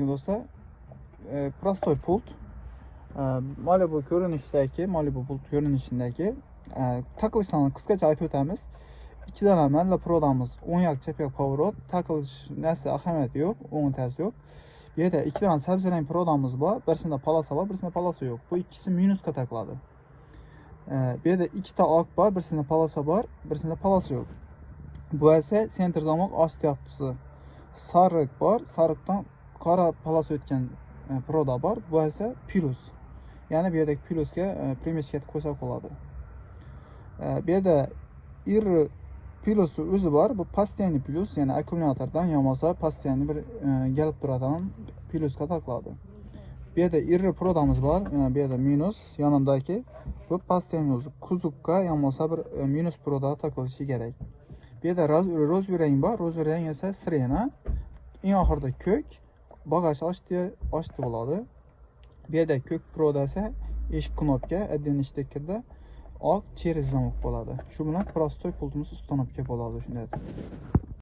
sevgili do'stlar, prostoy pult. Malibu pult ko'rinishidagi taqilishlarni qisqacha aytib o'tamiz. Ikkidan malla prodamiz 10 yak chap yak pоворот. Taqilish narsa ahamiyati yo'q, o'ng tersi yo'q. Bu yerda ikkidan sabzi rang prodamiz bor. Birisida polasa bor, birisida polasa yo'q. Bu ikkisi minusga taqiladi. Bu yerda ikkita oq bor, birisida polasa bor, birisida polasa yo'q. Bu esa center zamoq ost yapısı. Sariq bor, sariqdan qora polasa o'tgan proda bor. Bu esa plus. Ya'ni bu yerdagi plusga primeshka qo'shib qo'yiladi. Bu yerda ir plus o'zi bor. Bu постоянный plus, ya'ni akkumulyatordan yomasa постоянный bir gelib turadigan plusga taqiladi. Bu yerda ir prodamiz bor. Bu yerda minus yonindagi bu постоянный o'zi kuzovga yomasa bir minus proda taqilishi kerak. Bu yerda rozvoy rang bor. Rozvoy rang esa sirena. Eng oxirida ko'k, bagaj ochdi bo'ladi. Bu yerda ko'k proda esa eshik knopka, отдельный shtekkerda oq через zamok bo'ladi. Shu bilan prostoy pultimiz ustanobga bo'ladi shunday.